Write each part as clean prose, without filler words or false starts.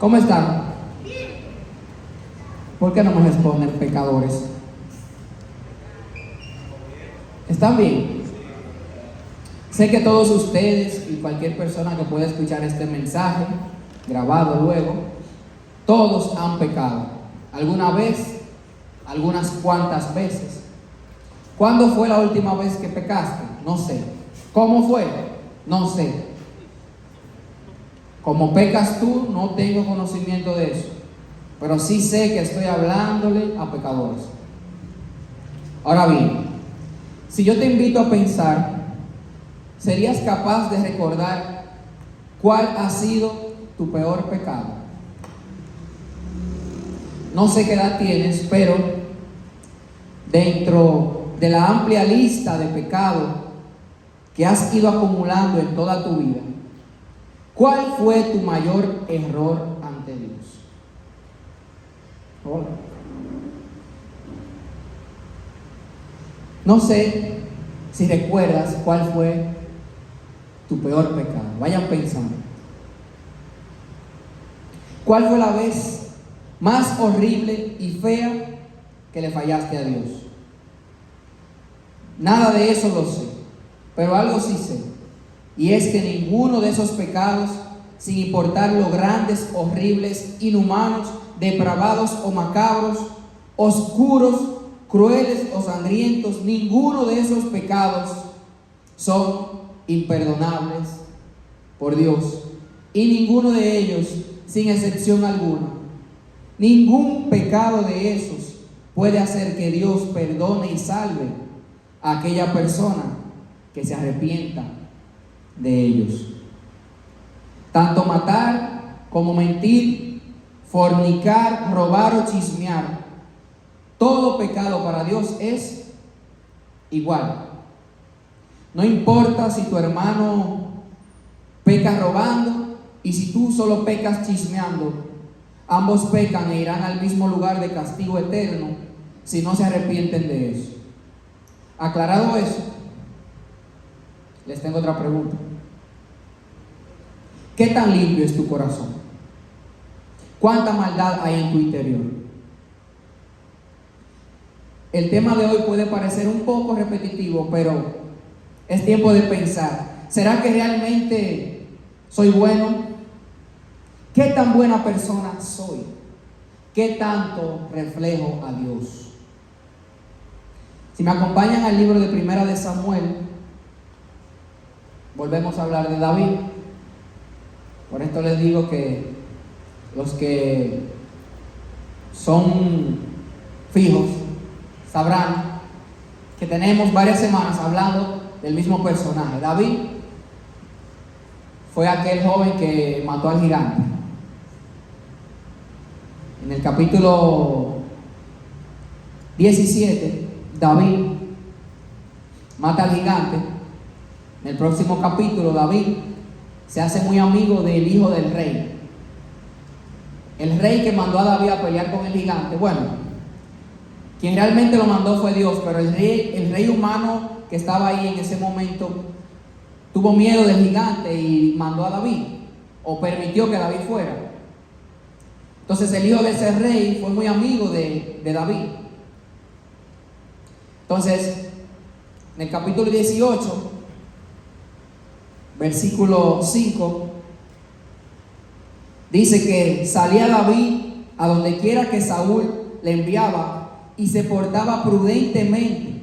¿Cómo están? ¿Por qué no me responden, pecadores? ¿Están bien? Sé que todos ustedes y cualquier persona que pueda escuchar este mensaje, grabado luego, todos han pecado. ¿Alguna vez? Algunas cuantas veces. ¿Cuándo fue la última vez que pecaste? No sé. ¿Cómo fue? No sé. Como pecas tú, no tengo conocimiento de eso. Pero sí sé que estoy hablándole a pecadores. Ahora bien, si yo te invito a pensar, ¿serías capaz de recordar cuál ha sido tu peor pecado? No sé qué edad tienes, pero dentro de la amplia lista de pecados que has ido acumulando en toda tu vida, ¿cuál fue tu mayor error ante Dios? Hola. No sé si recuerdas cuál fue tu peor pecado. Vayan pensando. ¿Cuál fue la vez más horrible y fea que le fallaste a Dios? Nada de eso lo sé, pero algo sí sé. Y es que ninguno de esos pecados, sin importar lo grandes, horribles, inhumanos, depravados o macabros, oscuros, crueles o sangrientos, ninguno de esos pecados son imperdonables por Dios. Y ninguno de ellos, sin excepción alguna, ningún pecado de esos puede hacer que Dios perdone y salve a aquella persona que se arrepienta de ellos. Tanto matar como mentir, fornicar, robar o chismear, todo pecado para Dios es igual. No importa si tu hermano peca robando y si tú solo pecas chismeando, ambos pecan e irán al mismo lugar de castigo eterno si no se arrepienten de eso. Aclarado eso, les tengo otra pregunta. ¿Qué tan limpio es tu corazón? ¿Cuánta maldad hay en tu interior? El tema de hoy puede parecer un poco repetitivo, pero es tiempo de pensar. ¿Será que realmente soy bueno? ¿Qué tan buena persona soy? ¿Qué tanto reflejo a Dios? Si me acompañan al libro de Primera de Samuel, volvemos a hablar de David. Por esto les digo que los que son fijos sabrán que tenemos varias semanas hablando del mismo personaje. David fue aquel joven que mató al gigante. En el capítulo 17, David mata al gigante. En el próximo capítulo, David se hace muy amigo del hijo del rey. El rey que mandó a David a pelear con el gigante. Bueno, quien realmente lo mandó fue Dios, pero el rey humano que estaba ahí en ese momento tuvo miedo del gigante y mandó a David, o permitió que David fuera. Entonces el hijo de ese rey fue muy amigo de David. Entonces, en el capítulo 18, versículo 5, dice que salía David a donde quiera que Saúl le enviaba y se portaba prudentemente.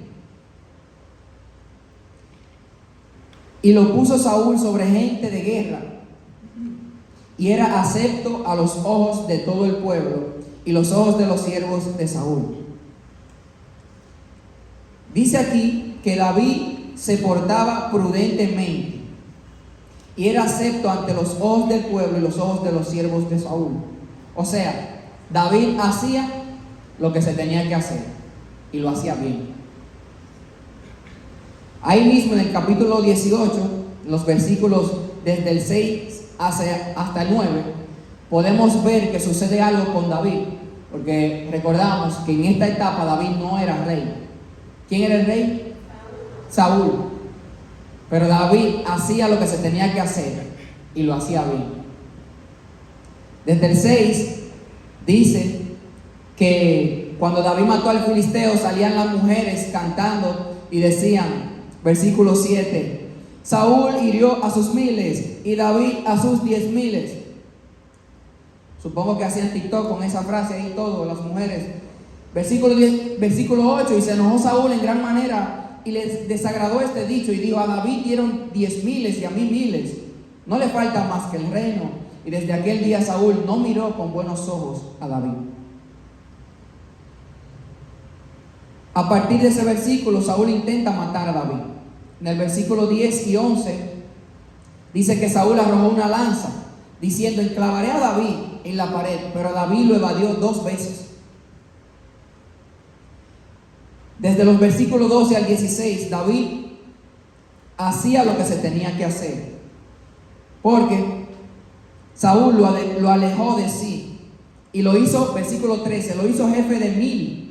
Y lo puso Saúl sobre gente de guerra, y era acepto a los ojos de todo el pueblo y los ojos de los siervos de Saúl. Dice aquí que David se portaba prudentemente y era acepto ante los ojos del pueblo y los ojos de los siervos de Saúl. O sea, David hacía lo que se tenía que hacer y lo hacía bien. Ahí mismo en el capítulo 18, los versículos desde el 6 hasta el 9, podemos ver que sucede algo con David, porque recordamos que en esta etapa David no era rey. ¿Quién era el rey? Saúl. Pero David hacía lo que se tenía que hacer y lo hacía bien. Desde el 6 dice que cuando David mató al filisteo salían las mujeres cantando y decían, versículo 7, Saúl hirió a sus 1000 y David a sus 10,000. Supongo que hacían TikTok con esa frase ahí todo, las mujeres. Versículo 8, y se enojó Saúl en gran manera y les desagradó este dicho y dijo, a David dieron 10,000 y a mí 1000. No le falta más que el reino. Y desde aquel día Saúl no miró con buenos ojos a David. A partir de ese versículo, Saúl intenta matar a David. En el versículo 10 y 11 dice que Saúl arrojó una lanza, diciendo, enclavaré a David en la pared, pero David lo evadió 2 veces. Desde los versículos 12 al 16, David hacía lo que se tenía que hacer, porque Saúl lo alejó de sí y lo hizo, versículo 13, lo hizo jefe de 1000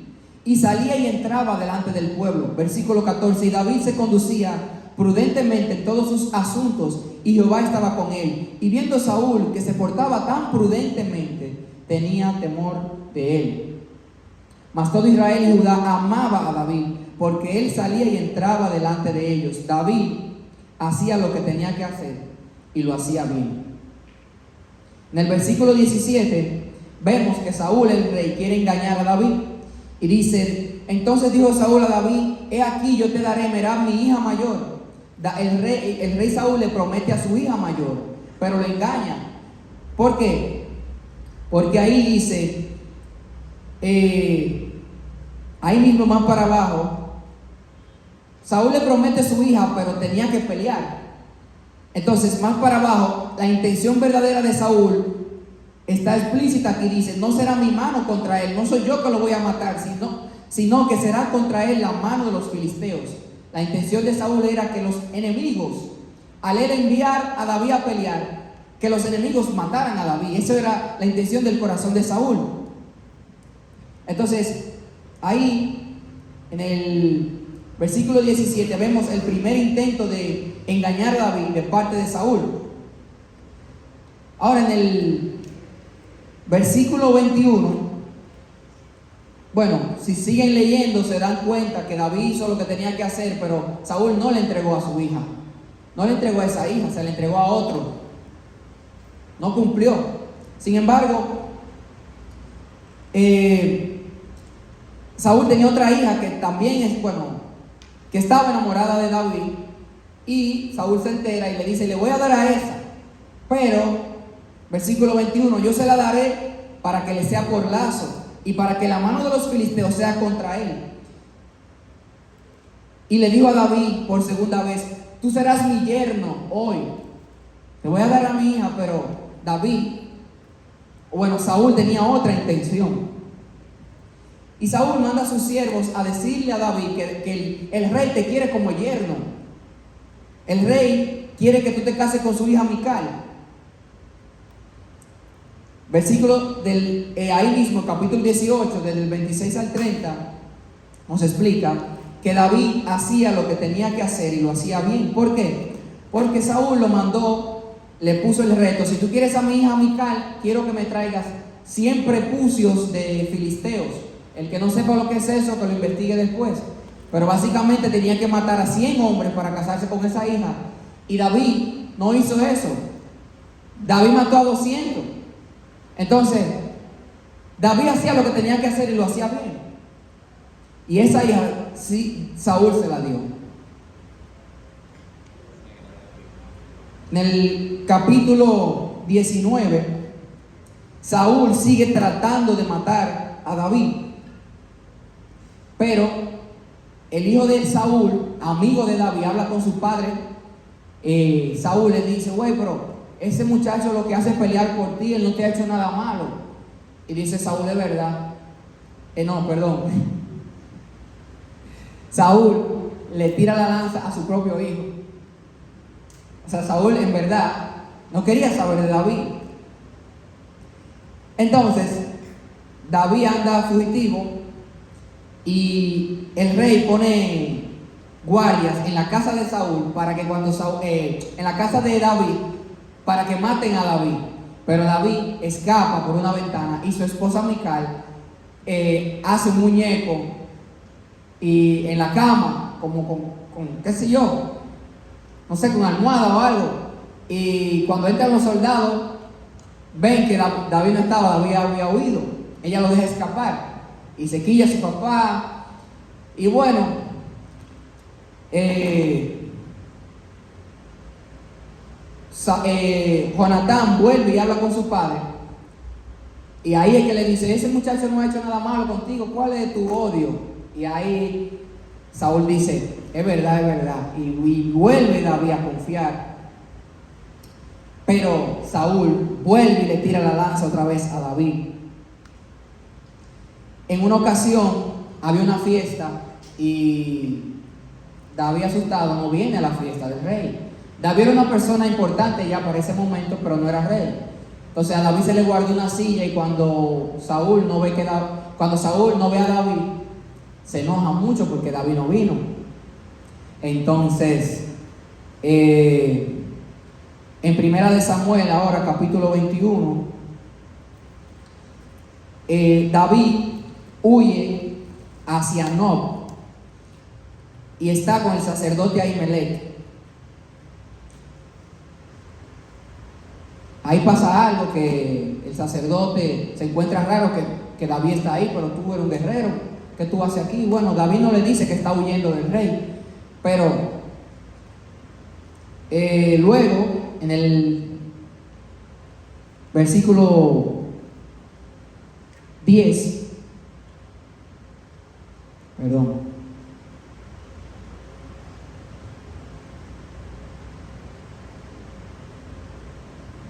y salía y entraba delante del pueblo. Versículo 14, y David se conducía prudentemente en todos sus asuntos y Jehová estaba con él. Y viendo Saúl que se portaba tan prudentemente, tenía temor de él. Mas todo Israel y Judá amaba a David, porque él salía y entraba delante de ellos. David hacía lo que tenía que hacer y lo hacía bien. En el versículo 17 vemos que Saúl el rey quiere engañar a David y dice, entonces dijo Saúl a David, he aquí yo te daré Merab mi hija mayor. El rey Saúl le promete a su hija mayor, pero le engaña. ¿Por qué? Porque ahí dice, ahí mismo más para abajo, Saúl le promete a su hija, pero tenía que pelear. Entonces, más para abajo, la intención verdadera de Saúl está explícita aquí, dice, no será mi mano contra él, no soy yo que lo voy a matar, sino que será contra él la mano de los filisteos. La intención de Saúl era que los enemigos, al él enviar a David a pelear, que los enemigos mataran a David. Eso era la intención del corazón de Saúl. Entonces, ahí, en el versículo 17, vemos el primer intento de engañar a David de parte de Saúl. Ahora, en el versículo 21, bueno, si siguen leyendo se dan cuenta que David hizo lo que tenía que hacer, pero Saúl no le entregó a su hija. No le entregó a esa hija, se le entregó a otro. No cumplió. Sin embargo, Saúl tenía otra hija que también que estaba enamorada de David, y Saúl se entera y le dice, le voy a dar a esa, pero, versículo 21, yo se la daré para que le sea por lazo y para que la mano de los filisteos sea contra él. Y le dijo a David por segunda vez, tú serás mi yerno hoy, te voy a dar a mi hija. Pero Saúl tenía otra intención. Y Saúl manda a sus siervos a decirle a David que el rey te quiere como yerno. El rey quiere que tú te cases con su hija Mical. Versículo ahí mismo, capítulo 18, desde el 26 al 30, nos explica que David hacía lo que tenía que hacer y lo hacía bien. ¿Por qué? Porque Saúl lo mandó, le puso el reto, si tú quieres a mi hija Mical, quiero que me traigas 100 prepucios de filisteos. El que no sepa lo que es eso, que lo investigue después. Pero básicamente tenía que matar a 100 hombres para casarse con esa hija. Y David no hizo eso. David mató a 200. Entonces, David hacía lo que tenía que hacer y lo hacía bien. Y esa hija, sí, Saúl se la dio. En el capítulo 19, Saúl sigue tratando de matar a David. Pero el hijo de Saúl, amigo de David, habla con su padre. Saúl le dice, güey, pero ese muchacho lo que hace es pelear por ti, él no te ha hecho nada malo. Y dice Saúl, de verdad. Saúl le tira la lanza a su propio hijo. O sea, Saúl en verdad no quería saber de David. Entonces, David anda fugitivo y el rey pone guardias en la casa de Saúl para que en la casa de David, para que maten a David. Pero David escapa por una ventana y su esposa Mical hace un muñeco y en la cama, como con qué sé yo, no sé, con almohada o algo. Y cuando entran los soldados, ven que David no estaba, David había huido. Ella lo deja escapar y se quilla a su papá. Y bueno, Jonatán vuelve y habla con su padre. Y ahí es que le dice: ese muchacho no ha hecho nada malo contigo, ¿cuál es tu odio? Y ahí Saúl dice: es verdad, es verdad. Y vuelve David a confiar. Pero Saúl vuelve y le tira la lanza otra vez a David. En una ocasión había una fiesta y David, asustado, no viene a la fiesta del rey. David era una persona importante ya para ese momento, pero no era rey. Entonces a David se le guardó una silla y cuando Saúl no ve a David, se enoja mucho porque David no vino. Entonces, en Primera de Samuel, ahora capítulo 21, David huye hacia Nob y está con el sacerdote Ahimelech. Ahí pasa algo, que el sacerdote se encuentra raro que David está ahí, pero tú eres un guerrero, ¿qué tú haces aquí? Bueno, David no le dice que está huyendo del rey, pero luego en el versículo 10, perdón,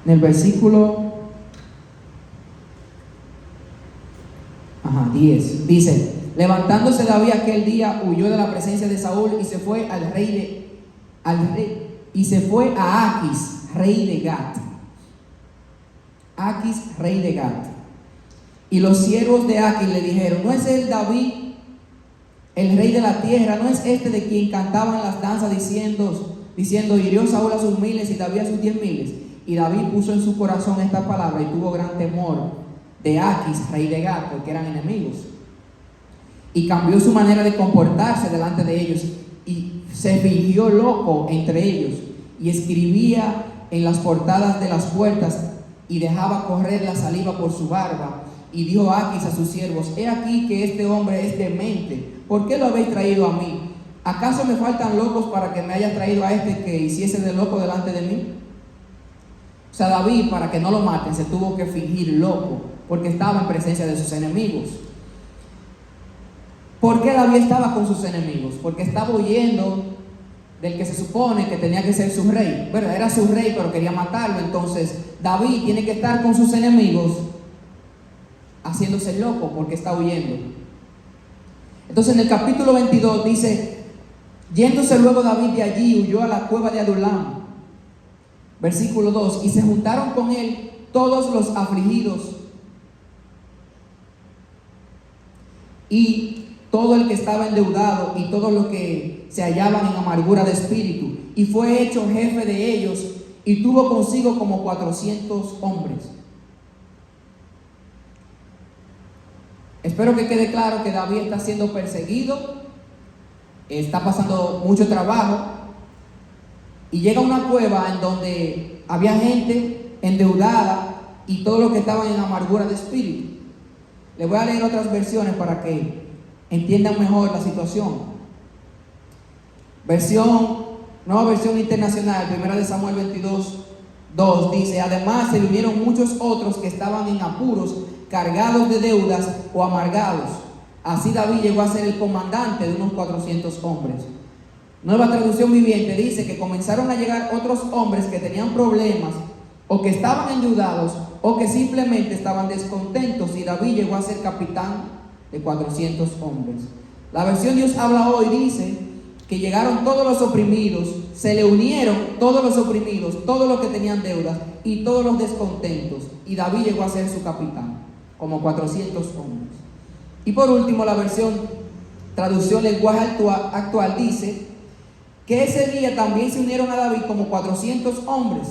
en el versículo 10, dice: levantándose David aquel día, huyó de la presencia de Saúl y se fue a Aquis, rey de Gat. Aquis, rey de Gat. Y los siervos de Aquis le dijeron: ¿no es el David, el rey de la tierra? ¿No es este de quien cantaban las danzas diciendo, hirió Saúl a sus miles y David a sus 10,000? Y David puso en su corazón esta palabra y tuvo gran temor de Aquis, rey de Gat, porque eran enemigos. Y cambió su manera de comportarse delante de ellos y se fingió loco entre ellos y escribía en las portadas de las puertas y dejaba correr la saliva por su barba. Y dijo Aquis a sus siervos: he aquí que este hombre es demente, ¿por qué lo habéis traído a mí? ¿Acaso me faltan locos para que me haya traído a este que hiciese de loco delante de mí? O sea, David, para que no lo maten, se tuvo que fingir loco, porque estaba en presencia de sus enemigos. ¿Por qué David estaba con sus enemigos? Porque estaba huyendo del que se supone que tenía que ser su rey. Bueno, era su rey, pero quería matarlo. Entonces David tiene que estar con sus enemigos haciéndose loco porque está huyendo. Entonces en el capítulo 22 dice: yéndose luego David de allí, huyó a la cueva de Adulam. Versículo 2: y se juntaron con él todos los afligidos y todo el que estaba endeudado y todos los que se hallaban en amargura de espíritu, y fue hecho jefe de ellos y tuvo consigo como 400 hombres. Espero que quede claro que David está siendo perseguido, está pasando mucho trabajo y llega a una cueva en donde había gente endeudada y todos los que estaban en amargura de espíritu. Les voy a leer otras versiones para que entiendan mejor la situación. Nueva versión internacional, 1 de Samuel 22:2 dice: además se le unieron muchos otros que estaban en apuros, cargados de deudas o amargados. Así David llegó a ser el comandante de unos 400 hombres. Nueva traducción viviente dice que comenzaron a llegar otros hombres que tenían problemas o que estaban endeudados o que simplemente estaban descontentos, y David llegó a ser capitán de 400 hombres. La versión Dios habla hoy dice que llegaron todos los oprimidos, se le unieron todos los oprimidos, todos los que tenían deudas y todos los descontentos, y David llegó a ser su capitán, como 400 hombres. Y por último, la versión traducción lenguaje actual dice que ese día también se unieron a David como 400 hombres.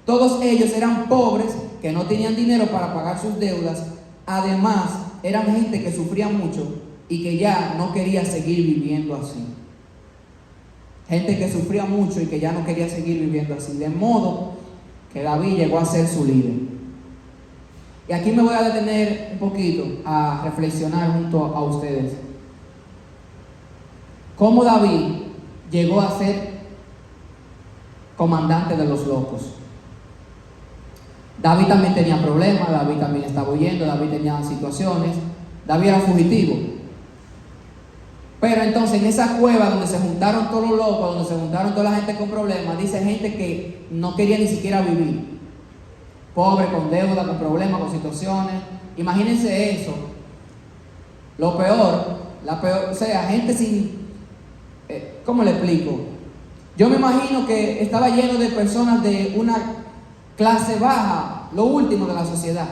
Todos ellos eran pobres que no tenían dinero para pagar sus deudas. Además, eran gente que sufría mucho y que ya no quería seguir viviendo así. Gente que sufría mucho y que ya no quería seguir viviendo así. De modo que David llegó a ser su líder. Y aquí me voy a detener un poquito a reflexionar junto a ustedes. ¿Cómo David llegó a ser comandante de los locos? David también tenía problemas, David también estaba huyendo, David tenía situaciones, David era fugitivo. Pero entonces en esa cueva donde se juntaron todos los locos, donde se juntaron toda la gente con problemas, dice gente que no quería ni siquiera vivir. Pobre, con deuda, con problemas, con situaciones. Imagínense eso. Lo peor, o sea, gente sin... ¿Cómo le explico? Yo me imagino que estaba lleno de personas de una clase baja, lo último de la sociedad.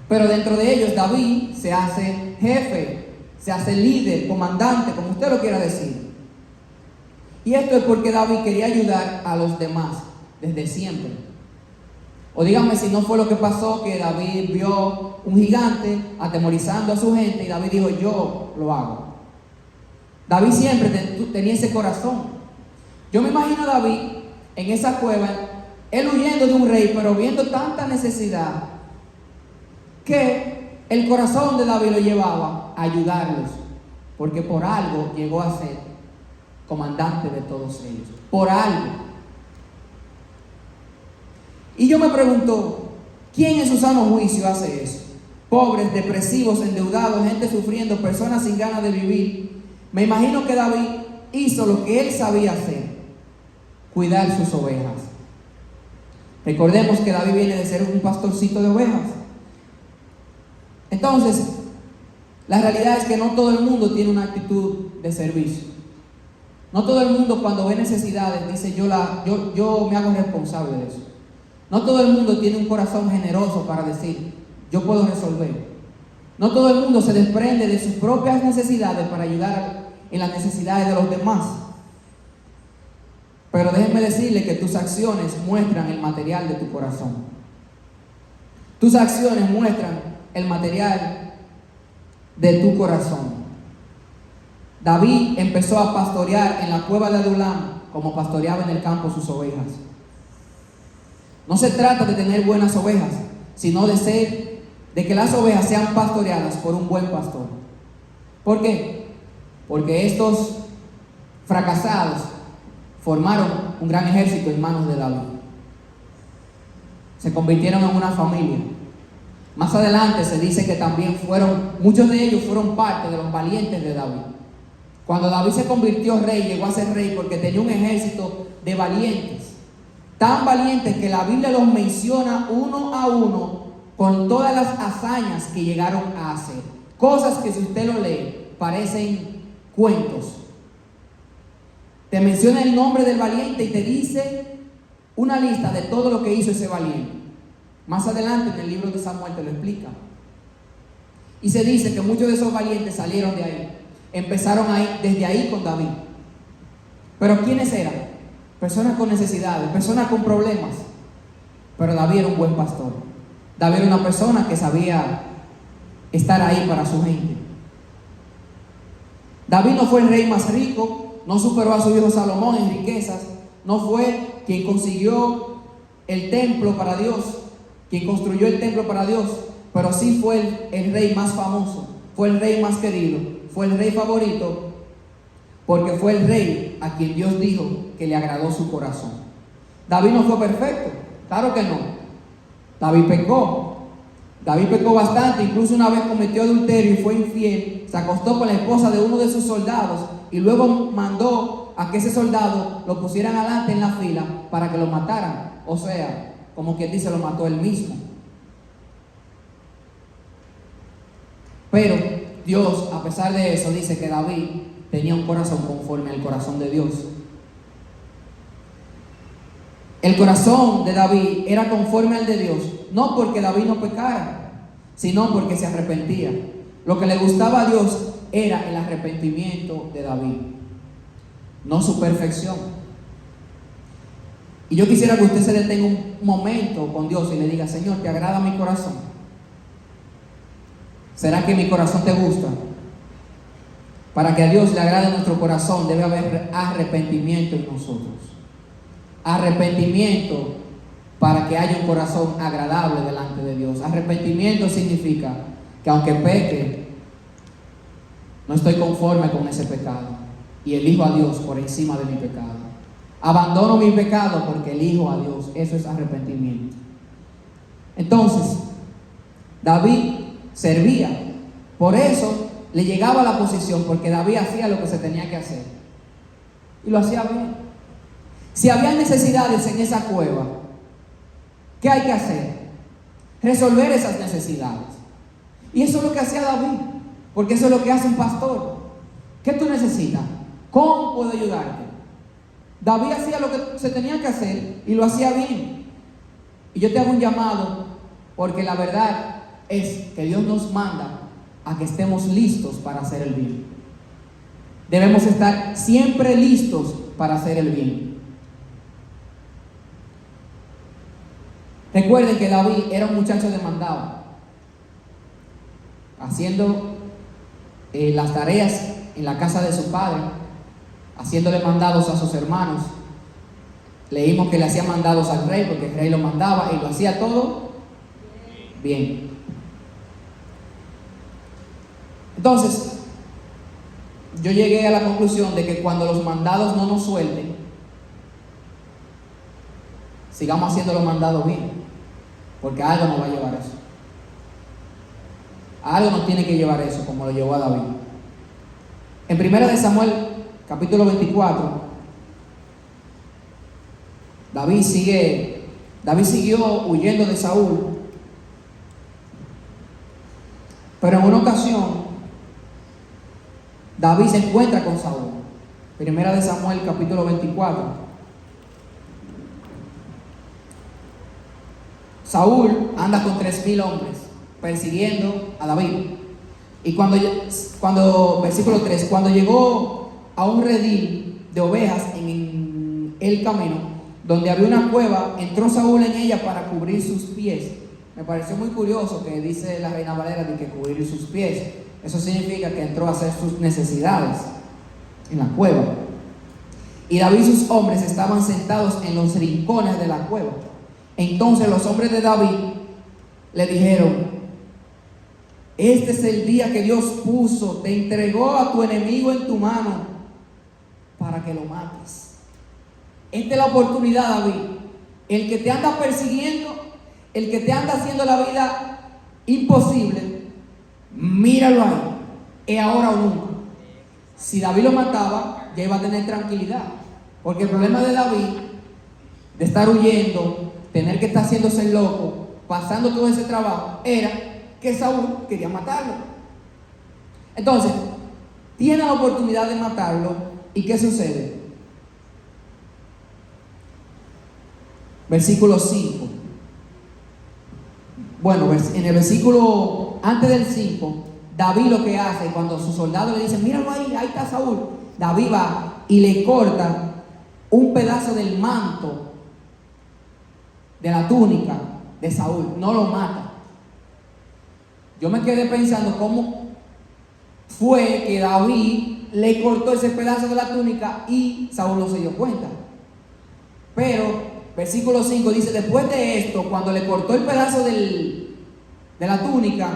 Pero dentro de ellos David se hace jefe, se hace líder, comandante, como usted lo quiera decir. Y esto es porque David quería ayudar a los demás desde siempre. O díganme si no fue lo que pasó, que David vio un gigante atemorizando a su gente y David dijo, yo lo hago. David siempre tenía ese corazón. Yo me imagino a David en esa cueva, él huyendo de un rey, pero viendo tanta necesidad, que el corazón de David lo llevaba a ayudarlos, porque por algo llegó a ser comandante de todos ellos, por algo. Y yo me pregunto, ¿quién en su sano juicio hace eso? Pobres, depresivos, endeudados, gente sufriendo, personas sin ganas de vivir. Me imagino que David hizo lo que él sabía hacer, cuidar sus ovejas. Recordemos que David viene de ser un pastorcito de ovejas. Entonces, la realidad es que no todo el mundo tiene una actitud de servicio. No todo el mundo cuando ve necesidades dice yo me hago responsable de eso. No todo el mundo tiene un corazón generoso para decir yo puedo resolver. No todo el mundo se desprende de sus propias necesidades para ayudar en las necesidades de los demás. Pero déjenme decirle que tus acciones muestran el material de tu corazón. Tus acciones muestran el material de tu corazón. David empezó a pastorear en la cueva de Adulam como pastoreaba en el campo sus ovejas. No se trata de tener buenas ovejas, sino de que las ovejas sean pastoreadas por un buen pastor. ¿Por qué? Porque estos fracasados formaron un gran ejército en manos de David. Se convirtieron en una familia. Más adelante se dice que también muchos de ellos fueron parte de los valientes de David. Cuando David se convirtió rey, llegó a ser rey porque tenía un ejército de valientes. Tan valientes que la Biblia los menciona uno a uno con todas las hazañas que llegaron a hacer. Cosas que si usted lo lee parecen cuentos. Te menciona el nombre del valiente y te dice una lista de todo lo que hizo ese valiente. Más adelante en el libro de Samuel te lo explica. Y se dice que muchos de esos valientes salieron de ahí. Empezaron desde ahí con David. Pero ¿quiénes eran? Personas con necesidades, personas con problemas. Pero David era un buen pastor. David era una persona que sabía estar ahí para su gente. David no fue el rey más rico, no superó a su hijo Salomón en riquezas, no fue quien consiguió el templo para Dios, quien construyó el templo para Dios, pero sí fue el rey más famoso, fue el rey más querido, fue el rey favorito, porque fue el rey a quien Dios dijo que le agradó su corazón. David no fue perfecto, claro que no. David pecó bastante, incluso una vez cometió adulterio y fue infiel, se acostó con la esposa de uno de sus soldados y luego mandó a que ese soldado lo pusieran adelante en la fila para que lo mataran. O sea, como quien dice, lo mató él mismo. Pero Dios, a pesar de eso, dice que David tenía un corazón conforme al corazón de Dios. El corazón de David era conforme al de Dios, no porque David no pecara, sino porque se arrepentía. Lo que le gustaba a Dios era el arrepentimiento de David, no su perfección. Y yo quisiera que usted se detenga un momento con Dios y le diga: Señor, ¿te agrada mi corazón? ¿Será que mi corazón te gusta? Para que a Dios le agrade nuestro corazón debe haber arrepentimiento en nosotros. Arrepentimiento para que haya un corazón agradable delante de Dios. Arrepentimiento significa que aunque peque, no estoy conforme con ese pecado y elijo a Dios por encima de mi pecado. Abandono mi pecado porque elijo a Dios. Eso es arrepentimiento. Entonces, David servía. Por eso le llegaba a la posición, porque David hacía lo que se tenía que hacer. Y lo hacía bien. Si había necesidades en esa cueva, ¿qué hay que hacer? Resolver esas necesidades. Y eso es lo que hacía David, porque eso es lo que hace un pastor. ¿Qué tú necesitas? ¿Cómo puedo ayudarte? David hacía lo que se tenía que hacer y lo hacía bien. Y yo te hago un llamado, porque la verdad es que Dios nos manda a que estemos listos para hacer el bien. Debemos estar siempre listos para hacer el bien. Recuerden que David era un muchacho demandado, haciendo las tareas en la casa de su padre, haciéndole mandados a sus hermanos. Leímos que le hacía mandados al rey, porque el rey lo mandaba y lo hacía todo bien. Entonces, yo llegué a la conclusión de que cuando los mandados no nos suelten, sigamos haciendo los mandados bien, porque a algo nos va a llevar eso. A algo nos tiene que llevar eso, como lo llevó a David. En 1 Samuel, capítulo 24, David siguió huyendo de Saúl, pero en una ocasión David se encuentra con Saúl. 1 Samuel, capítulo 24. Saúl anda con 3,000 hombres persiguiendo a David. Y versículo 3, cuando llegó a un redil de ovejas en el camino, donde había una cueva, entró Saúl en ella para cubrir sus pies. Me pareció muy curioso que dice la Reina Valera de que cubrir sus pies. Eso significa que entró a hacer sus necesidades en la cueva. Y David y sus hombres estaban sentados en los rincones de la cueva. Entonces los hombres de David le dijeron: este es el día que Dios puso, te entregó a tu enemigo en tu mano para que lo mates. Esta es la oportunidad, David. El que te anda persiguiendo, el que te anda haciendo la vida imposible, míralo ahí, es ahora o nunca. Si David lo mataba, ya iba a tener tranquilidad, porque el problema de David, de estar huyendo, tener que estar haciéndose el loco, pasando todo ese trabajo, era que Saúl quería matarlo. Entonces, tiene la oportunidad de matarlo, ¿y qué sucede? Versículo 5. Bueno, en el versículo antes del 5, David lo que hace, cuando sus soldados le dicen: míralo ahí, ahí está Saúl, David va y le corta un pedazo del manto, de la túnica de Saúl. No lo mata. Yo me quedé pensando cómo fue que David le cortó ese pedazo de la túnica y Saúl no se dio cuenta. Pero versículo 5 dice: después de esto, cuando le cortó el pedazo de la túnica,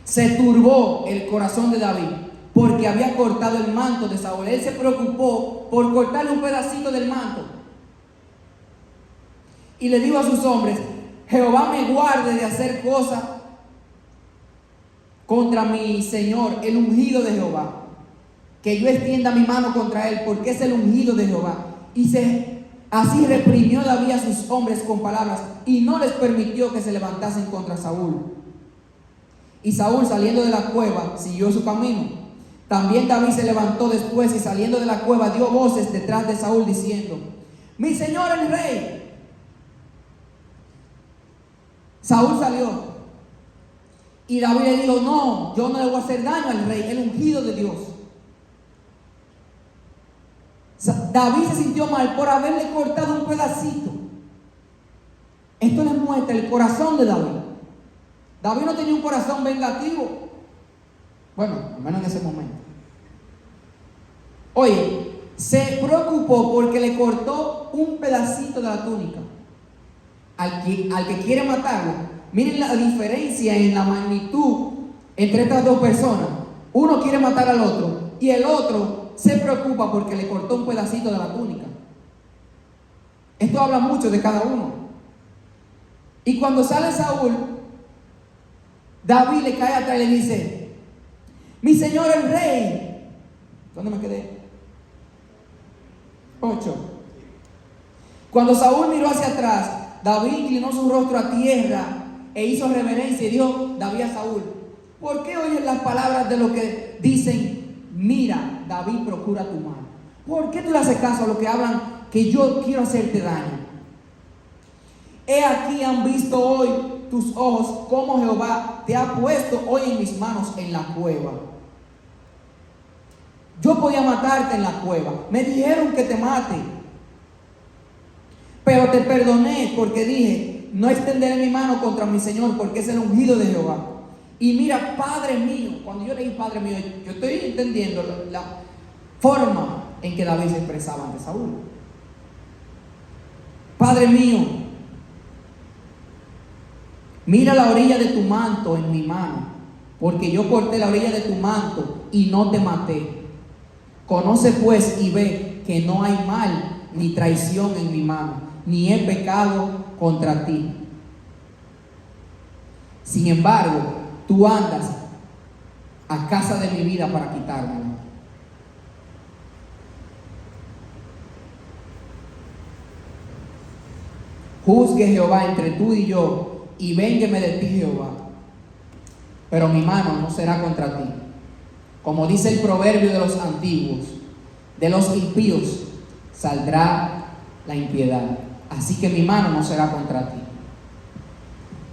se turbó el corazón de David, porque había cortado el manto de Saúl. Él se preocupó por cortarle un pedacito del manto. Y le dijo a sus hombres: Jehová me guarde de hacer cosas contra mi Señor, el ungido de Jehová, que yo extienda mi mano contra él, porque es el ungido de Jehová. Y así reprimió David a sus hombres con palabras, y no les permitió que se levantasen contra Saúl. Y Saúl, saliendo de la cueva, siguió su camino. También David se levantó después y, saliendo de la cueva, dio voces detrás de Saúl diciendo: mi señor el rey. Saúl salió y David le dijo: no, yo no le voy a hacer daño al rey, el ungido de Dios. David se sintió mal por haberle cortado un pedacito. Esto les muestra el corazón de David. David no tenía un corazón vengativo. Bueno, al menos en ese momento. Oye, se preocupó porque le cortó un pedacito de la túnica al que quiere matarlo. Miren la diferencia en la magnitud entre estas dos personas. Uno quiere matar al otro y el otro se preocupa porque le cortó un pedacito de la túnica. Esto habla mucho de cada uno. Y cuando sale Saúl, David le cae atrás y le dice: mi señor el rey. ¿Dónde me quedé? 8. Cuando Saúl miró hacia atrás, David inclinó su rostro a tierra e hizo reverencia y dijo David a Saúl: ¿por qué oyes las palabras de lo que dicen? Mira, David procura tu mal. ¿Por qué tú le haces caso a lo que hablan que yo quiero hacerte daño? He aquí han visto hoy tus ojos cómo Jehová te ha puesto hoy en mis manos en la cueva. Yo podía matarte en la cueva. Me dijeron que te mate. Pero te perdoné porque dije: no extenderé mi mano contra mi Señor, porque es el ungido de Jehová. Y mira, Padre mío, cuando yo leí Padre mío, yo estoy entendiendo la forma en que David se expresaba ante Saúl. Padre mío, mira la orilla de tu manto en mi mano, porque yo corté la orilla de tu manto y no te maté. Conoce pues y ve que no hay mal ni traición en mi mano, ni he pecado contra ti. Sin embargo, tú andas a casa de mi vida para quitármela. Juzgue Jehová entre tú y yo, y véngueme de ti Jehová. Pero mi mano no será contra ti. Como dice el proverbio de los antiguos: de los impíos saldrá la impiedad, así que mi mano no será contra ti.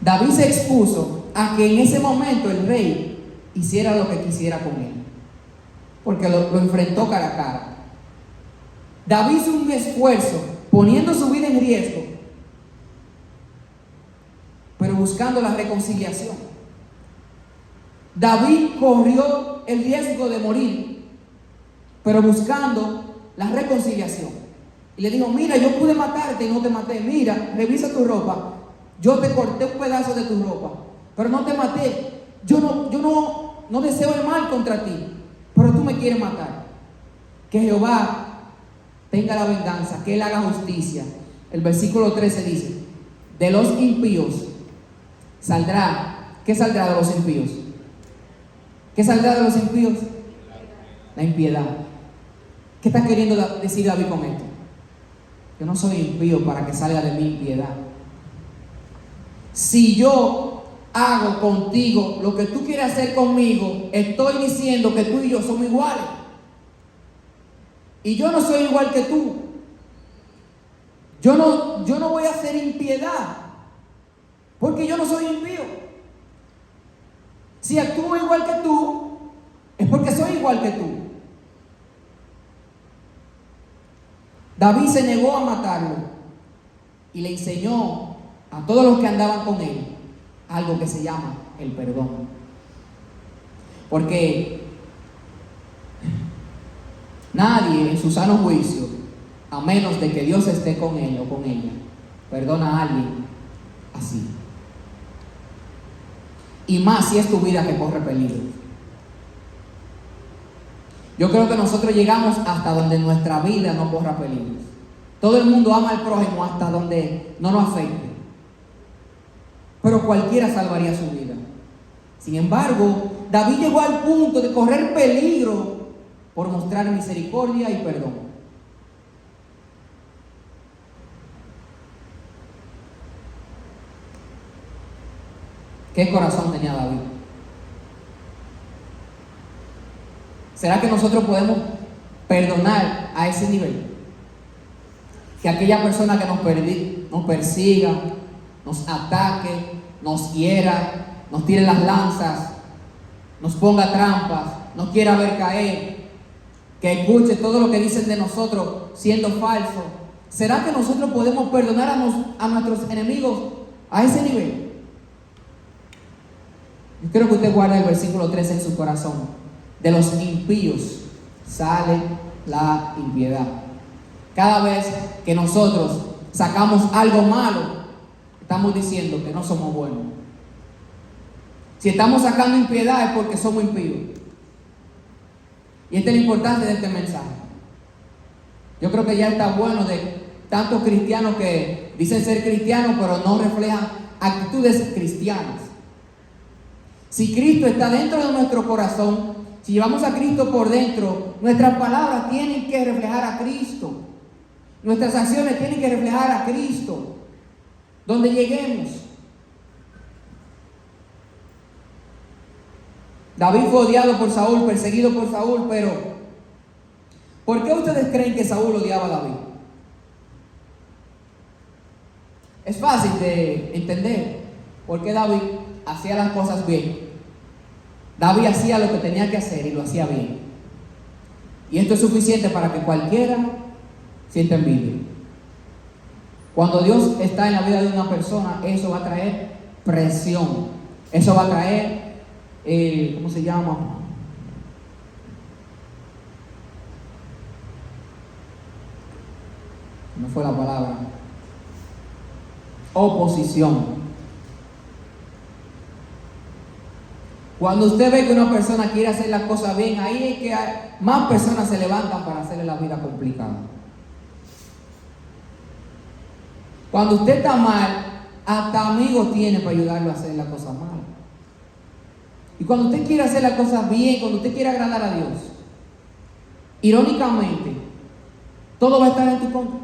David se expuso a que en ese momento el rey hiciera lo que quisiera con él, porque lo enfrentó cara a cara. David hizo un esfuerzo poniendo su vida en riesgo, pero buscando la reconciliación. David corrió el riesgo de morir, pero buscando la reconciliación. Y le dijo: mira, yo pude matarte y no te maté. Mira, revisa tu ropa. Yo te corté un pedazo de tu ropa, pero no te maté. Yo no deseo el mal contra ti, pero tú me quieres matar. Que Jehová tenga la venganza, que Él haga justicia. El versículo 13 dice: de los impíos saldrá. ¿Qué saldrá de los impíos? ¿Qué saldrá de los impíos? La impiedad. ¿Qué está queriendo decir David con esto? Yo no soy impío para que salga de mi impiedad. Si yo hago contigo lo que tú quieres hacer conmigo, estoy diciendo que tú y yo somos iguales. Y yo no soy igual que tú. Yo no voy a hacer impiedad, porque yo no soy impío. Si actúo igual que tú, es porque soy igual que tú. David se negó a matarlo y le enseñó a todos los que andaban con él algo que se llama el perdón. Porque nadie en su sano juicio, a menos de que Dios esté con él o con ella, perdona a alguien así. Y más si es tu vida que corre peligro. Yo creo que nosotros llegamos hasta donde nuestra vida no corra peligro. Todo el mundo ama al prójimo hasta donde no nos afecte. Pero cualquiera salvaría su vida. Sin embargo, David llegó al punto de correr peligro por mostrar misericordia y perdón. ¿Qué corazón tenía David? ¿Será que nosotros podemos perdonar a ese nivel? Que aquella persona que nos persiga, nos ataque, nos hiera, nos tire las lanzas, nos ponga trampas, nos quiera ver caer, que escuche todo lo que dicen de nosotros siendo falso, ¿será que nosotros podemos perdonar a nuestros enemigos a ese nivel? Yo quiero que usted guarde el versículo 13 en su corazón. De los impíos sale la impiedad. Cada vez que nosotros sacamos algo malo, estamos diciendo que no somos buenos. Si estamos sacando impiedad es porque somos impíos. Y esta es la importancia de este mensaje. Yo creo que ya está bueno de tantos cristianos que dicen ser cristianos, pero no reflejan actitudes cristianas. Si Cristo está dentro de nuestro corazón, si llevamos a Cristo por dentro, nuestras palabras tienen que reflejar a Cristo. Nuestras acciones tienen que reflejar a Cristo. Donde lleguemos. David fue odiado por Saúl, perseguido por Saúl, pero ¿por qué ustedes creen que Saúl odiaba a David? Es fácil de entender por qué David hacía las cosas bien. David hacía lo que tenía que hacer y lo hacía bien. Y esto es suficiente para que cualquiera sienta envidia. Cuando Dios está en la vida de una persona, eso va a traer presión. Eso va a traer, ¿cómo se llama? No fue la palabra. Oposición. Cuando usted ve que una persona quiere hacer las cosas bien, ahí es que más personas se levantan para hacerle la vida complicada. Cuando usted está mal, hasta amigos tiene para ayudarlo a hacer las cosas mal. Y cuando usted quiere hacer las cosas bien, cuando usted quiere agradar a Dios, irónicamente, todo va a estar en tu contra.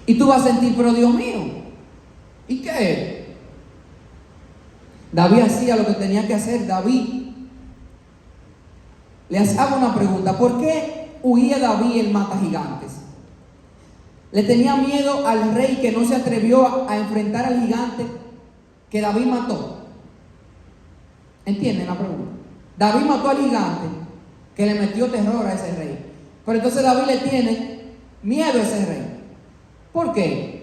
Y tú vas a sentir, pero Dios mío, ¿y qué? David hacía lo que tenía que hacer. David, les hago una pregunta: ¿por qué huía David el mata gigantes? Le tenía miedo al rey que no se atrevió a enfrentar al gigante que David mató. ¿Entienden la pregunta? David mató al gigante que le metió terror a ese rey. Pero entonces David le tiene miedo a ese rey. ¿Por qué?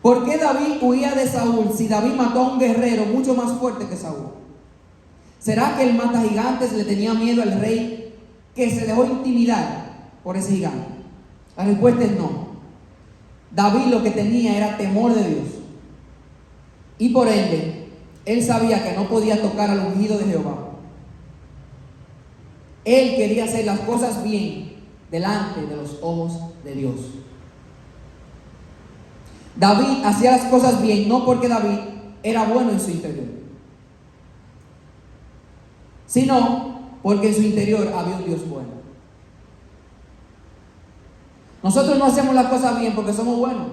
¿Por qué David huía de Saúl si David mató a un guerrero mucho más fuerte que Saúl? ¿Será que el mata gigantes le tenía miedo al rey que se dejó intimidar por ese gigante? La respuesta es no. David lo que tenía era temor de Dios. Y por ende, él sabía que no podía tocar al ungido de Jehová. Él quería hacer las cosas bien delante de los ojos de Dios. David hacía las cosas bien no porque David era bueno en su interior, sino porque en su interior había un Dios bueno. Nosotros no hacemos las cosas bien porque somos buenos.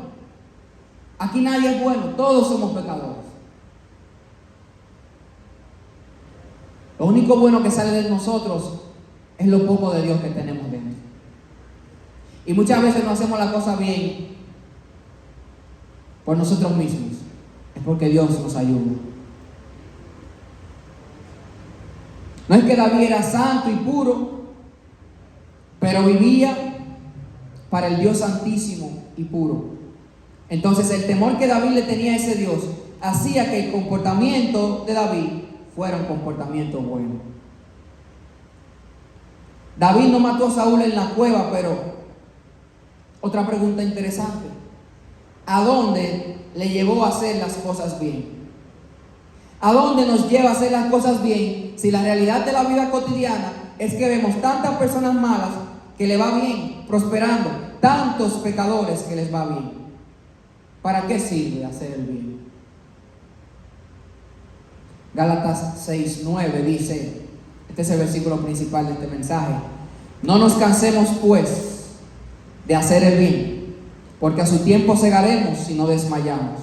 Aquí nadie es bueno, todos somos pecadores. Lo único bueno que sale de nosotros es lo poco de Dios que tenemos dentro. Y muchas veces no hacemos las cosas bien por nosotros mismos, es porque Dios nos ayuda. No es que David era santo y puro, pero vivía para el Dios santísimo y puro. Entonces el temor que David le tenía a ese Dios hacía que el comportamiento de David fuera un comportamiento bueno. David no mató a Saúl en la cueva, pero otra pregunta interesante: ¿a dónde le llevó a hacer las cosas bien? ¿A dónde nos lleva a hacer las cosas bien si la realidad de la vida cotidiana es que vemos tantas personas malas que le va bien, prosperando, tantos pecadores que les va bien? ¿Para qué sirve hacer el bien? Gálatas 6:9 dice, este es el versículo principal de este mensaje: no nos cansemos pues de hacer el bien, porque a su tiempo segaremos si no desmayamos.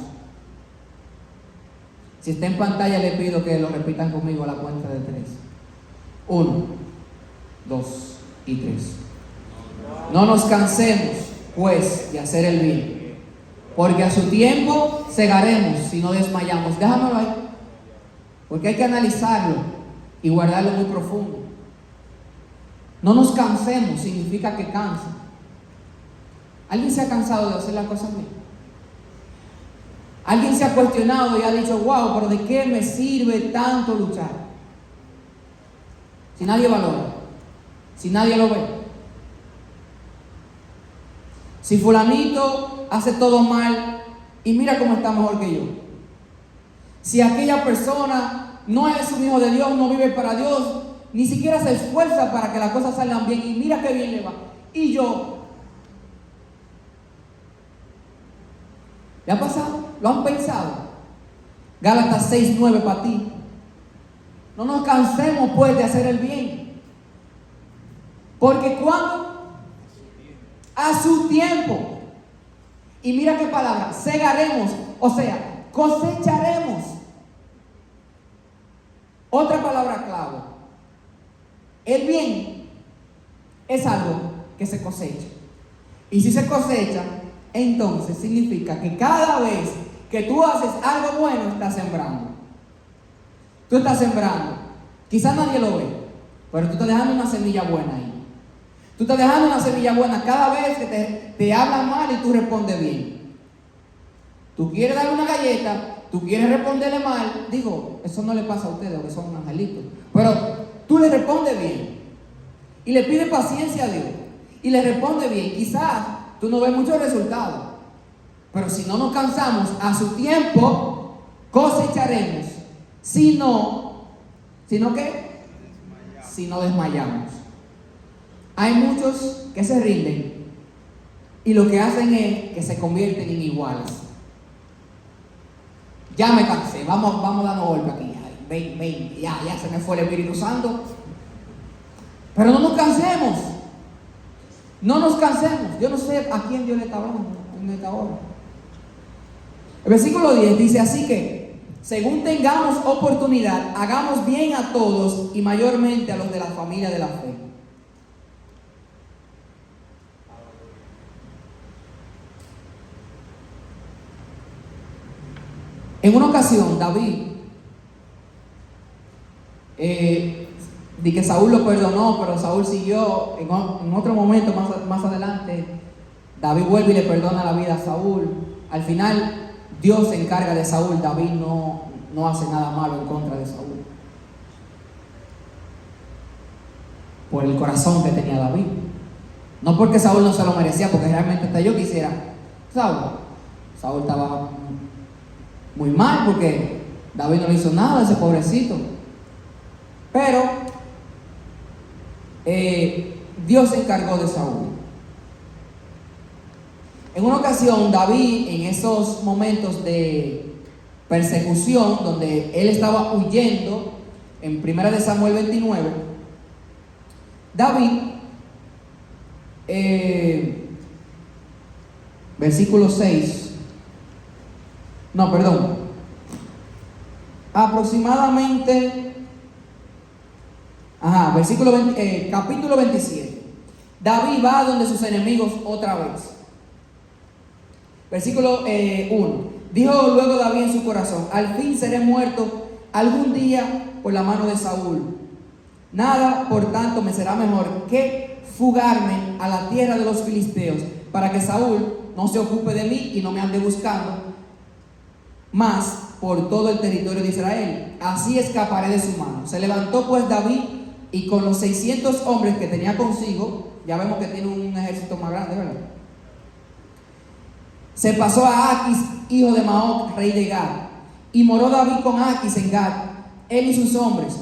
Si está en pantalla, le pido que lo repitan conmigo a la cuenta de 3. 1, 2 y 3. No nos cansemos pues de hacer el bien, porque a su tiempo segaremos si no desmayamos. Déjamelo ahí. porque hay que analizarlo y guardarlo muy profundo. No nos cansemos significa que cansa. ¿Alguien se ha cansado de hacer las cosas bien? ¿Alguien se ha cuestionado y ha dicho, wow, pero ¿de qué me sirve tanto luchar? Si nadie valora, si nadie lo ve. Si fulanito hace todo mal y mira cómo está mejor que yo. Si aquella persona no es un hijo de Dios, no vive para Dios, ni siquiera se esfuerza para que las cosas salgan bien y mira qué bien le va. Y yo, ¿le ha pasado? ¿Lo han pensado? Gálatas 6:9 para ti. No nos cansemos pues de hacer el bien. Porque cuando a su tiempo, y mira qué palabra, segaremos, o sea, cosecharemos. Otra palabra clave. El bien es algo que se cosecha. Y si se cosecha, entonces significa que cada vez que tú haces algo bueno, estás sembrando. Tú estás sembrando. Quizás nadie lo ve, pero tú estás dejando una semilla buena ahí. Tú estás dejando una semilla buena cada vez que te hablan mal y tú respondes bien. Tú quieres darle una galleta, tú quieres responderle mal. Digo, eso no le pasa a ustedes, porque son angelitos. Pero tú le respondes bien. Y le pides paciencia a Dios. Y le respondes bien. Quizás tú no ves muchos resultados. Pero si no nos cansamos, a su tiempo cosecharemos. Si no ¿qué? Si no desmayamos. Hay muchos que se rinden y lo que hacen es que se convierten en iguales. Ya me cansé, vamos dando golpe aquí. Ven, ya se me fue el Espíritu Santo. Pero no nos cansemos. No nos cansemos. Yo no sé a quién Dios le está hablando en esta hora. El versículo 10 dice así que, según tengamos oportunidad, hagamos bien a todos y mayormente a los de la familia de la fe. En una ocasión, David, di que Saúl lo perdonó, pero Saúl siguió. En otro momento, más adelante, David vuelve y le perdona la vida a Saúl. Al final, Dios se encarga de Saúl. David no hace nada malo en contra de Saúl, por el corazón que tenía David. No porque Saúl no se lo merecía, porque realmente hasta yo quisiera. Saúl estaba muy mal porque David no le hizo nada a ese pobrecito. Pero Dios se encargó de Saúl. En una ocasión, David, en esos momentos de persecución, donde él estaba huyendo, en 1 Samuel 29, David, versículo 6, no, perdón, aproximadamente, capítulo 27, David va donde sus enemigos otra vez. Versículo 1. Dijo luego David en su corazón: al fin seré muerto algún día por la mano de Saúl. Nada, por tanto, me será mejor que fugarme a la tierra de los filisteos, para que Saúl no se ocupe de mí y no me ande buscando más por todo el territorio de Israel. Así escaparé de su mano. Se levantó pues David y con los 600 hombres que tenía consigo, ya vemos que tiene un ejército más grande, ¿verdad? Se pasó a Aquis, hijo de Maoc, rey de Gad, y moró David con Aquis en Gad, él y sus hombres.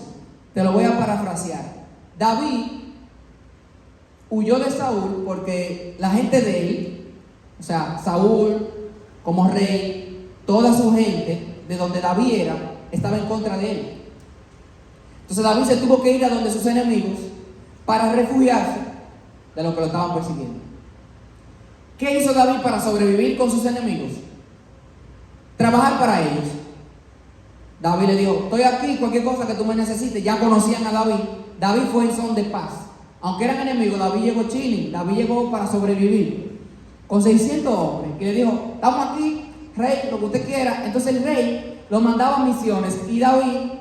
Te lo voy a parafrasear. David huyó de Saúl porque la gente de él, o sea, Saúl como rey, toda su gente de donde David era, estaba en contra de él. Entonces David se tuvo que ir a donde sus enemigos para refugiarse de lo que lo estaban persiguiendo. ¿Qué hizo David para sobrevivir con sus enemigos? Trabajar para ellos. David le dijo: estoy aquí, cualquier cosa que tú me necesites. Ya conocían a David. David fue en son de paz. Aunque eran enemigos, David llegó chilling. David llegó para sobrevivir con 600 hombres. Y le dijo: estamos aquí, rey, lo que usted quiera. Entonces el rey lo mandaba a misiones y David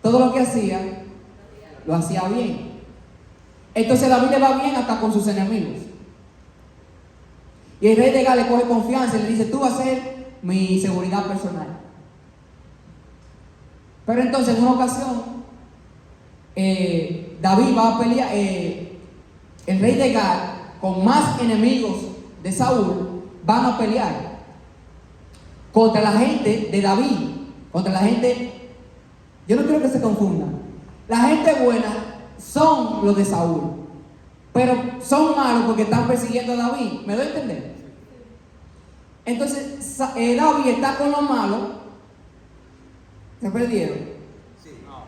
todo lo que hacía, lo hacía bien. Entonces David le va bien hasta con sus enemigos. Y el rey de Gat le coge confianza y le dice: tú vas a ser mi seguridad personal. Pero entonces en una ocasión, David va a pelear, el rey de Gat con más enemigos de Saúl van a pelear contra la gente de David, contra la gente. Yo no quiero que se confundan. La gente buena son los de Saúl, pero son malos porque están persiguiendo a David. ¿Me doy a entender? Entonces David está con los malos. ¿Se perdieron? Sí, no.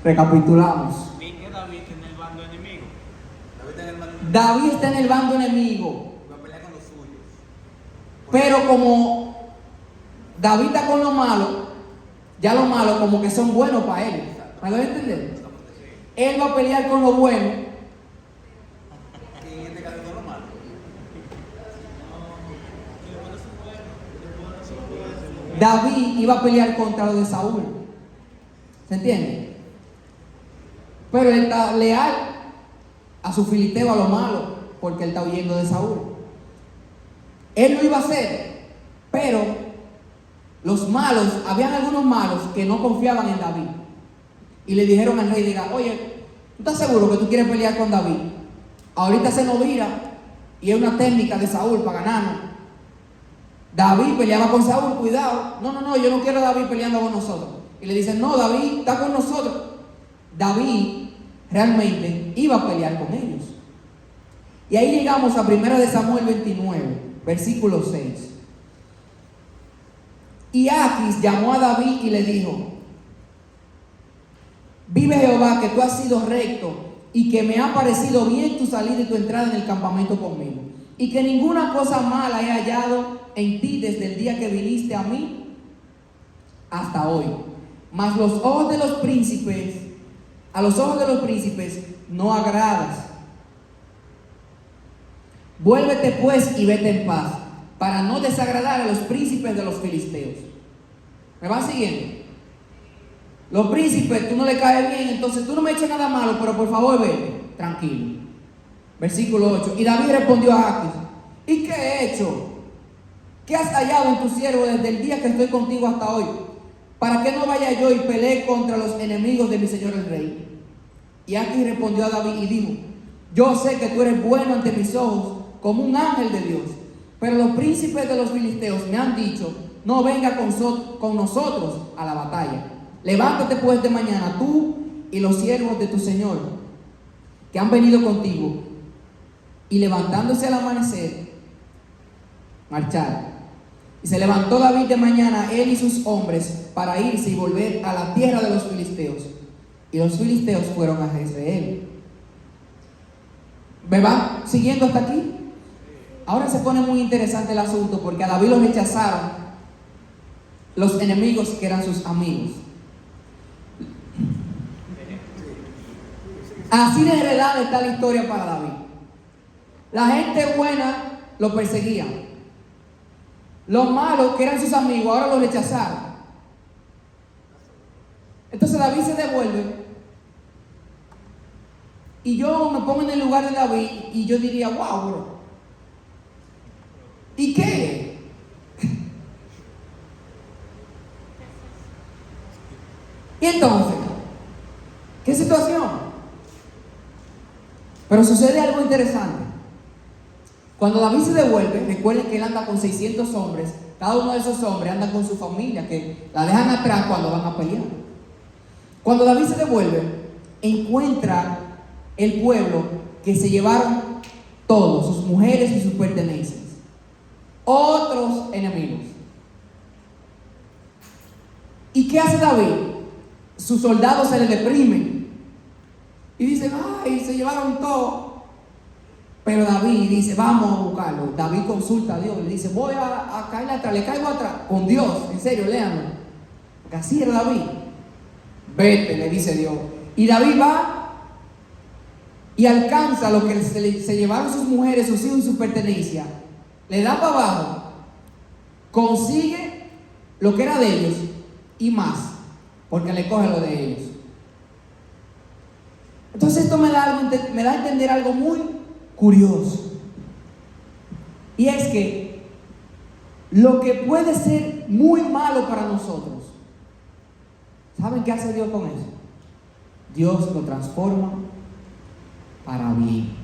Recapitulamos. ¿Y que David está en el bando enemigo? David está en el bando enemigo. Va a pelear con los suyos. Pero como David está con los malos, ya los malos como que son buenos para él. ¿Me doy a entender? Él va a pelear con los buenos. Y en este caso son los malos. David iba a pelear contra los de Saúl. ¿Se entiende? Pero él está leal a su filisteo, a lo malo, porque él está huyendo de Saúl. Él lo iba a hacer, pero los malos, habían algunos malos que no confiaban en David. Y le dijeron al rey de Gat: oye, ¿tú estás seguro que tú quieres pelear con David? Ahorita se nos vira y es una técnica de Saúl para ganarnos. David peleaba con Saúl, cuidado. No, yo no quiero a David peleando con nosotros. Y le dicen: no, David está con nosotros. David realmente iba a pelear con ellos. Y ahí llegamos a 1 de Samuel 29, versículo 6. Y Aquis llamó a David y le dijo: vive Jehová, que tú has sido recto y que me ha parecido bien tu salida y tu entrada en el campamento conmigo, y que ninguna cosa mala he hallado en ti desde el día que viniste a mí hasta hoy. Mas los ojos de los príncipes, a los ojos de los príncipes no agradas. Vuélvete pues y vete en paz, para no desagradar a los príncipes de los filisteos. ¿Me van siguiendo? Los príncipes, tú no le caes bien, entonces tú no me echas nada malo, pero por favor vete, tranquilo. Versículo 8. Y David respondió a Aquis: ¿y qué he hecho? ¿Qué has hallado en tu siervo desde el día que estoy contigo hasta hoy? Para que no vaya yo y pelee contra los enemigos de mi señor el rey. Y Aquis respondió a David y dijo: yo sé que tú eres bueno ante mis ojos, como un ángel de Dios. Pero los príncipes de los filisteos me han dicho: no venga con nosotros a la batalla. Levántate pues de mañana tú y los siervos de tu señor que han venido contigo. Y levantándose al amanecer, marcharon. Y se levantó David de mañana, él y sus hombres, para irse y volver a la tierra de los filisteos. Y los filisteos fueron a Jezreel. ¿Me van siguiendo hasta aquí? Ahora se pone muy interesante el asunto, porque a David lo rechazaron los enemigos que eran sus amigos. Así de enredada está la historia para David. La gente buena lo perseguía. Los malos, que eran sus amigos, ahora lo rechazaron. Entonces David se devuelve. Y yo me pongo en el lugar de David y yo diría: wow, bro, ¿y qué? Y entonces, ¿qué situación? Pero sucede algo interesante. Cuando David se devuelve, recuerden que él anda con 600 hombres. Cada uno de esos hombres anda con su familia, que la dejan atrás cuando van a pelear. Cuando David se devuelve, encuentra el pueblo que se llevaron todos, sus mujeres y sus pertenencias. Otros enemigos. ¿Y qué hace David? Sus soldados se le deprimen y dicen: ay, se llevaron todo. Pero David dice: vamos a buscarlo. David consulta a Dios y le dice: voy a caerle atrás, le caigo atrás. Con Dios, en serio, léanlo. Porque así era David. Vete, le dice Dios. Y David va y alcanza lo que se llevaron sus mujeres, sus hijos y sus pertenencias. Le da para abajo, consigue lo que era de ellos y más, porque le coge lo de ellos. Entonces esto me da a entender algo muy curioso. Y es que lo que puede ser muy malo para nosotros, ¿saben qué hace Dios con eso? Dios lo transforma para bien.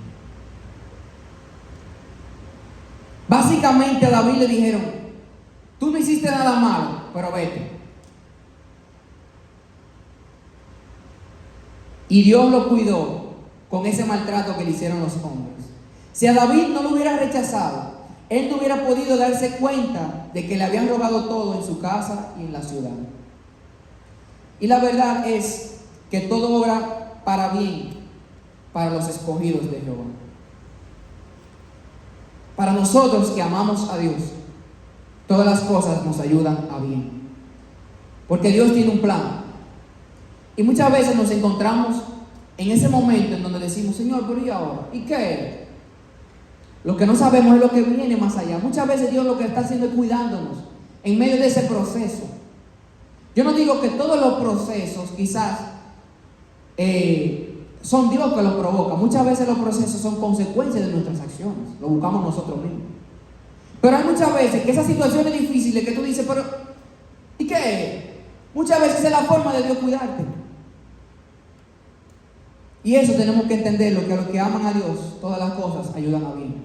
Básicamente a David le dijeron: tú no hiciste nada malo, pero vete. Y Dios lo cuidó con ese maltrato que le hicieron los hombres. Si a David no lo hubiera rechazado, él no hubiera podido darse cuenta de que le habían robado todo en su casa y en la ciudad. Y la verdad es que todo obra para bien para los escogidos de Jehová. Para nosotros que amamos a Dios, todas las cosas nos ayudan a bien. Porque Dios tiene un plan. Y muchas veces nos encontramos en ese momento en donde decimos: Señor, pero ¿y ahora? ¿Y qué? Lo que no sabemos es lo que viene más allá. Muchas veces Dios lo que está haciendo es cuidándonos en medio de ese proceso. Yo no digo que todos los procesos quizás son Dios que los provoca. Muchas veces los procesos son consecuencias de nuestras acciones. Lo buscamos nosotros mismos. Pero hay muchas veces que esas situaciones difíciles que tú dices: pero ¿y qué? Muchas veces es la forma de Dios cuidarte. Y eso tenemos que entenderlo, que a los que aman a Dios, todas las cosas ayudan a bien,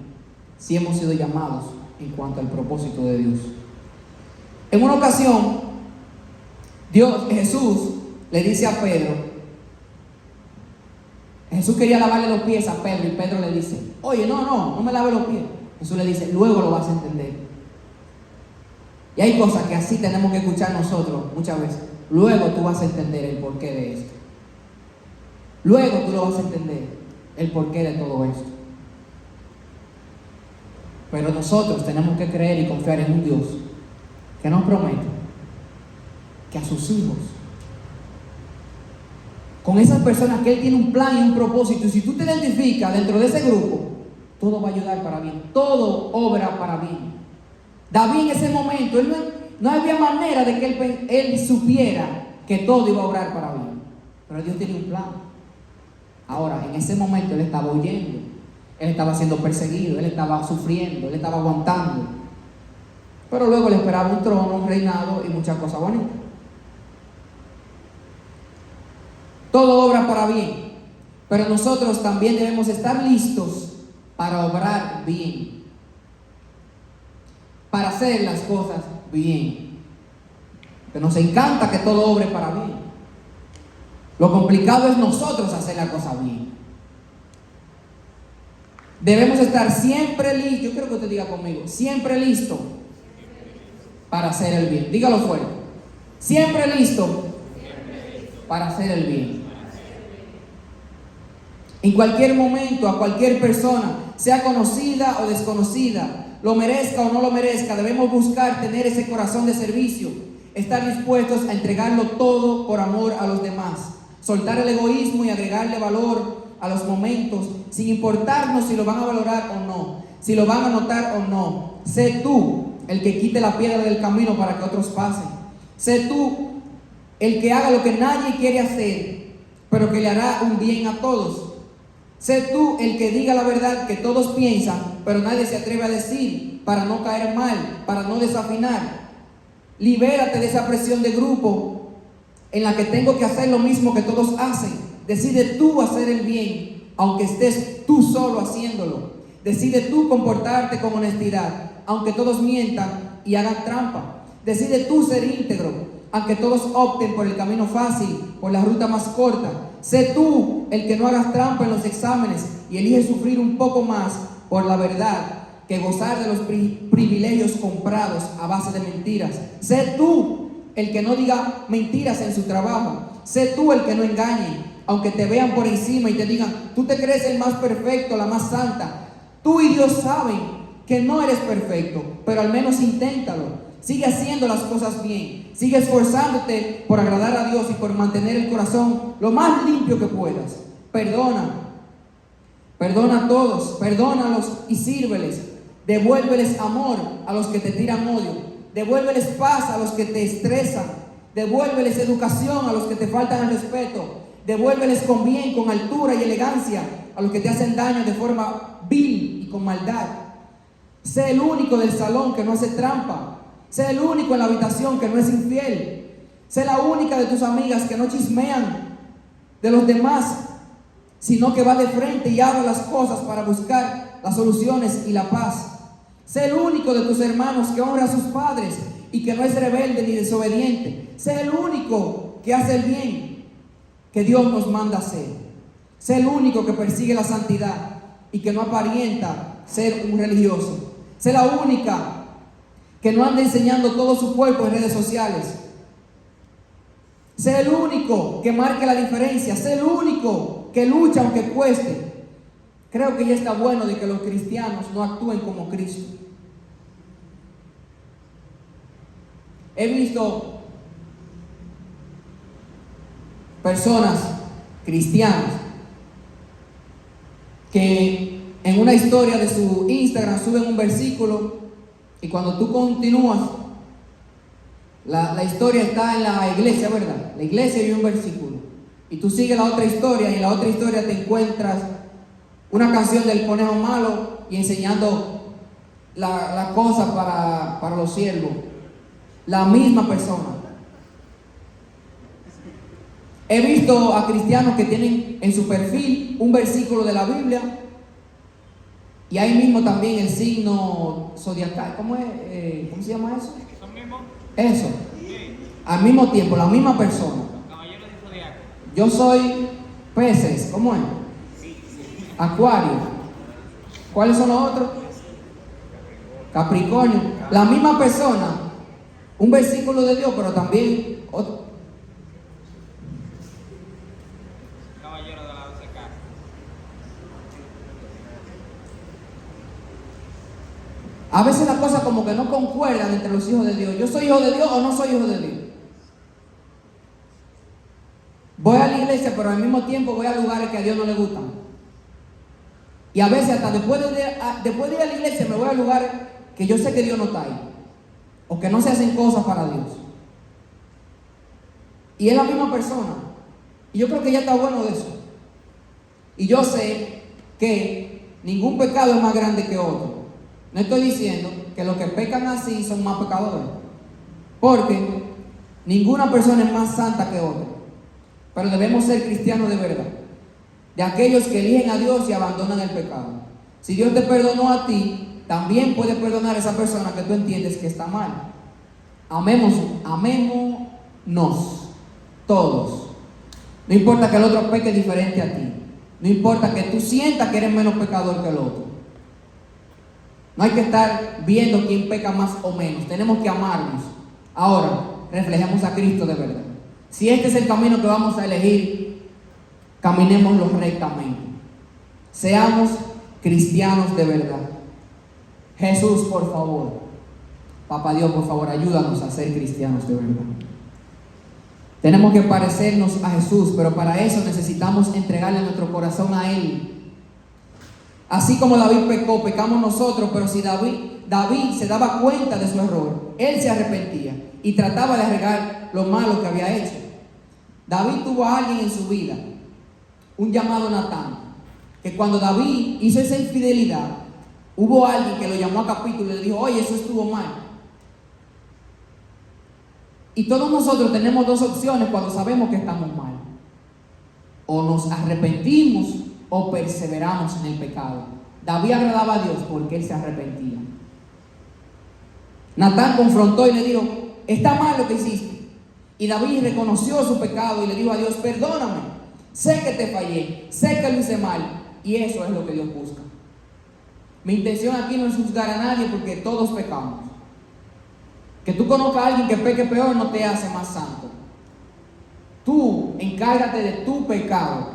si hemos sido llamados en cuanto al propósito de Dios. En una ocasión, Jesús le dice a Pedro, Jesús quería lavarle los pies a Pedro, y Pedro le dice: oye, no me lave los pies. Jesús le dice: luego lo vas a entender. Y hay cosas que así tenemos que escuchar nosotros muchas veces. Luego tú vas a entender el porqué de esto. Luego tú lo vas a entender, el porqué de todo esto. Pero nosotros tenemos que creer y confiar en un Dios que nos promete que a sus hijos, con esas personas que Él tiene un plan y un propósito, y si tú te identificas dentro de ese grupo, todo va a ayudar para bien, todo obra para bien. David en ese momento, no había manera de que él supiera que todo iba a obrar para bien, pero Dios tiene un plan. Ahora, en ese momento él estaba huyendo, él estaba siendo perseguido, él estaba sufriendo, él estaba aguantando, pero luego le esperaba un trono, un reinado y muchas cosas bonitas. Todo obra para bien, pero nosotros también debemos estar listos para obrar bien, para hacer las cosas bien. Que nos encanta que todo obre para bien. Lo complicado es nosotros hacer la cosa bien. Debemos estar siempre listos. Yo quiero que usted diga conmigo: siempre listo para hacer el bien. Dígalo fuerte: siempre listo para hacer el bien. En cualquier momento, a cualquier persona, sea conocida o desconocida, lo merezca o no lo merezca, debemos buscar tener ese corazón de servicio, estar dispuestos a entregarlo todo por amor a los demás. Soltar el egoísmo y agregarle valor a los momentos, sin importarnos si lo van a valorar o no, si lo van a notar o no. Sé tú el que quite la piedra del camino para que otros pasen. Sé tú el que haga lo que nadie quiere hacer, pero que le hará un bien a todos. Sé tú el que diga la verdad que todos piensan, pero nadie se atreve a decir, para no caer mal, para no desafinar. Libérate de esa presión de grupo en la que tengo que hacer lo mismo que todos hacen. Decide tú hacer el bien, aunque estés tú solo haciéndolo. Decide tú comportarte con honestidad, aunque todos mientan y hagan trampa. Decide tú ser íntegro, aunque todos opten por el camino fácil, por la ruta más corta. Sé tú el que no hagas trampa en los exámenes y elige sufrir un poco más por la verdad que gozar de los privilegios comprados a base de mentiras. Sé tú el que no diga mentiras en su trabajo. Sé tú el que no engañe, aunque te vean por encima y te digan: tú te crees el más perfecto, la más santa. Tú y Dios saben que no eres perfecto, pero al menos inténtalo. Sigue haciendo las cosas bien. Sigue esforzándote por agradar a Dios y por mantener el corazón lo más limpio que puedas. Perdona a todos, perdónalos y sírveles. Devuélveles amor a los que te tiran odio. Devuélveles paz a los que te estresan. Devuélveles educación a los que te faltan el respeto. Devuélveles con bien, con altura y elegancia a los que te hacen daño de forma vil y con maldad. Sé el único del salón que no hace trampa. Sé el único en la habitación que no es infiel. Sé la única de tus amigas que no chismean de los demás, sino que va de frente y habla las cosas para buscar las soluciones y la paz. Sé el único de tus hermanos que honra a sus padres y que no es rebelde ni desobediente. Sé el único que hace el bien que Dios nos manda hacer. Sé el único que persigue la santidad y que no aparenta ser un religioso. Sé la única que no anda enseñando todo su cuerpo en redes sociales. Sé el único que marque la diferencia. Sé el único que lucha aunque cueste. Creo que ya está bueno de que los cristianos no actúen como Cristo. He visto personas cristianas que en una historia de su Instagram suben un versículo y cuando tú continúas, la historia está en la iglesia, ¿verdad? La iglesia y un versículo. Y tú sigues la otra historia y en la otra historia te encuentras una canción del conejo malo y enseñando la cosa para los siervos. La misma persona. He visto a cristianos que tienen en su perfil un versículo de la Biblia y ahí mismo también el signo zodiacal. ¿Cómo es? ¿Cómo se llama eso? Eso. Al mismo tiempo, la misma persona. Yo soy peces. ¿Cómo es? Acuario. ¿Cuáles son los otros? Capricornio. La misma persona. Un versículo de Dios, pero también otro. Caballero de la 12 casa. A veces las cosas como que no concuerdan entre los hijos de Dios. ¿Yo soy hijo de Dios o no soy hijo de Dios? Voy a la iglesia, pero al mismo tiempo voy a lugares que a Dios no le gustan. Y a veces hasta después de ir a la iglesia me voy a lugares que yo sé que Dios no está ahí. O que no se hacen cosas para Dios. Y es la misma persona. Y yo creo que ya está bueno de eso. Y yo sé que ningún pecado es más grande que otro. No estoy diciendo que los que pecan así son más pecadores. Porque ninguna persona es más santa que otra. Pero debemos ser cristianos de verdad. De aquellos que eligen a Dios y abandonan el pecado. Si Dios te perdonó a ti, también puede perdonar a esa persona que tú entiendes que está mal. Amémonos todos. No importa que el otro peque diferente a ti. No importa que tú sientas que eres menos pecador que el otro. No hay que estar viendo quién peca más o menos. Tenemos que amarnos. Ahora, reflejemos a Cristo de verdad. Si este es el camino que vamos a elegir, caminémoslo rectamente. Seamos cristianos de verdad. Jesús, por favor, Papá Dios, por favor, ayúdanos a ser cristianos de verdad. Tenemos que parecernos a Jesús, pero para eso necesitamos entregarle nuestro corazón a Él. Así como David pecó, pecamos nosotros, pero si David se daba cuenta de su error, él se arrepentía y trataba de arreglar lo malo que había hecho. David tuvo a alguien en su vida, un llamado Natán, que cuando David hizo esa infidelidad, hubo alguien que lo llamó a capítulo y le dijo: oye, eso estuvo mal. Y todos nosotros tenemos dos opciones cuando sabemos que estamos mal: o nos arrepentimos o perseveramos en el pecado. David agradaba a Dios porque él se arrepentía. Natán confrontó y le dijo: está mal lo que hiciste. Y David reconoció su pecado y le dijo a Dios: perdóname, sé que te fallé, sé que lo hice mal. Y eso es lo que Dios busca. Mi intención aquí no es juzgar a nadie, porque todos pecamos. Que tú conozcas a alguien que peque peor no te hace más santo. Tú encárgate de tu pecado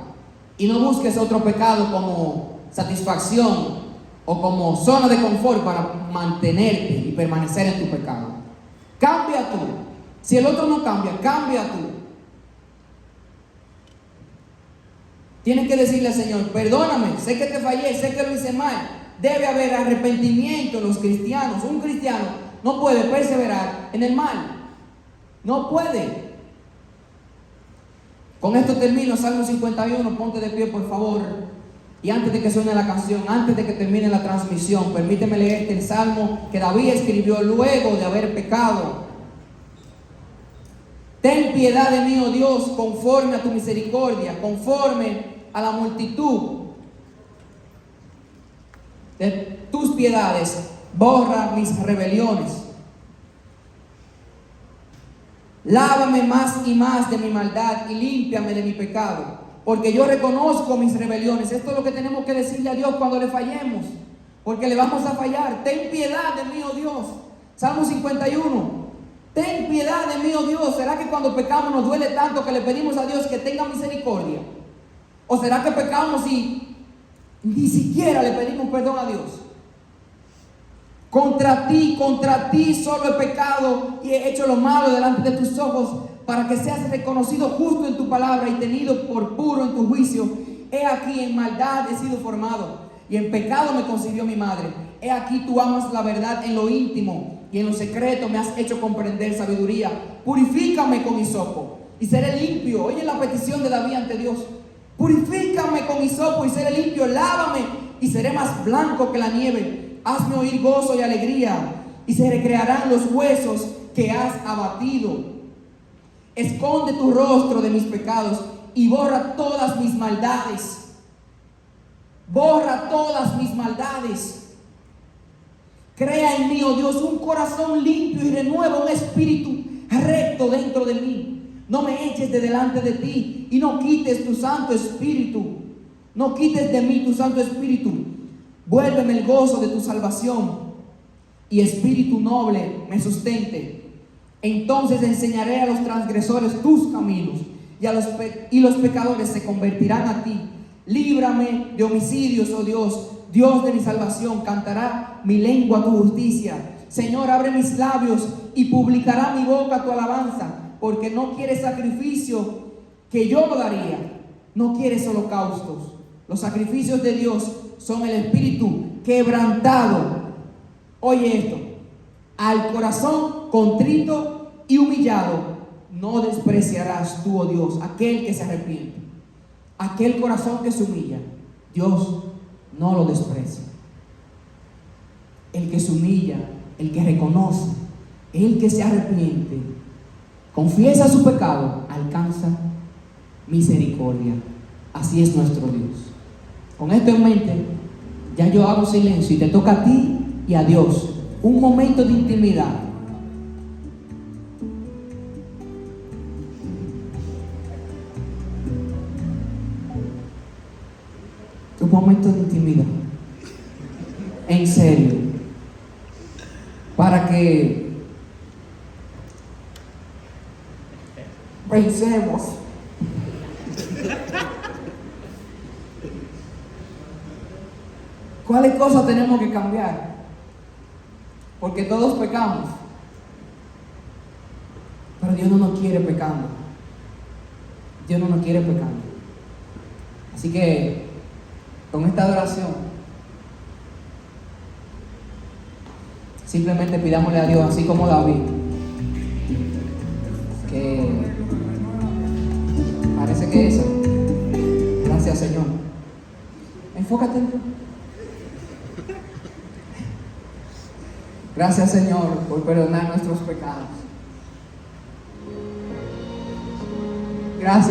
y no busques otro pecado como satisfacción o como zona de confort para mantenerte y permanecer en tu pecado. Cambia tú. Si el otro no cambia, cambia tú. Tienes que decirle al Señor: perdóname, sé que te fallé, sé que lo hice mal. Debe haber arrepentimiento en los cristianos. Un cristiano no puede perseverar en el mal. No puede. Con esto termino, Salmo 51, ponte de pie por favor. Y antes de que suene la canción, antes de que termine la transmisión, permíteme leerte el Salmo que David escribió luego de haber pecado. Ten piedad de mí, oh Dios, conforme a tu misericordia, conforme a la multitud de tus piedades, borra mis rebeliones. Lávame más y más de mi maldad y límpiame de mi pecado, porque yo reconozco mis rebeliones. Esto es lo que tenemos que decirle a Dios cuando le fallemos, porque le vamos a fallar. Ten piedad de mí, oh Dios. Salmo 51. Ten piedad de mí, oh Dios. ¿Será que cuando pecamos nos duele tanto que le pedimos a Dios que tenga misericordia? ¿O será que pecamos y ni siquiera le pedimos perdón a Dios? Contra ti solo he pecado y he hecho lo malo delante de tus ojos, para que seas reconocido justo en tu palabra y tenido por puro en tu juicio. He aquí, en maldad he sido formado, y en pecado me concibió mi madre. He aquí, tú amas la verdad en lo íntimo, y en lo secreto me has hecho comprender sabiduría. Purifícame con hisopo y seré limpio. Oye la petición de David ante Dios. Purifícame con hisopo y seré limpio. Lávame y seré más blanco que la nieve. Hazme oír gozo y alegría, y se recrearán los huesos que has abatido. Esconde tu rostro de mis pecados y borra todas mis maldades. Borra todas mis maldades. Crea en mí, oh Dios, un corazón limpio y renueva un espíritu recto dentro de mí. No me eches de delante de ti y no quites tu Santo Espíritu. No quites de mí tu Santo Espíritu. Vuélveme el gozo de tu salvación y espíritu noble me sustente. Entonces enseñaré a los transgresores tus caminos y los pecadores se convertirán a ti. Líbrame de homicidios, oh Dios, Dios de mi salvación. Cantará mi lengua tu justicia. Señor, abre mis labios y publicará mi boca tu alabanza, porque no quieres sacrificio que yo lo daría, no quieres holocaustos. Los sacrificios de Dios son el espíritu quebrantado. Oye esto: al corazón contrito y humillado no despreciarás tú, oh Dios, aquel que se arrepiente. Aquel corazón que se humilla, Dios no lo desprecia. El que se humilla, el que reconoce, el que se arrepiente, confiesa su pecado, alcanza misericordia. Así es nuestro Dios. Con esto en mente, ya yo hago silencio y te toca a ti y a Dios un momento de intimidad. Un momento de intimidad, en serio, para que pensemos cuáles cosas tenemos que cambiar, porque todos pecamos, pero Dios no nos quiere pecando. Dios no nos quiere pecando. Así que con esta adoración, simplemente pidámosle a Dios, así como David, que parece que eso. Gracias, Señor. Enfócate. Gracias, Señor, por perdonar nuestros pecados. Gracias.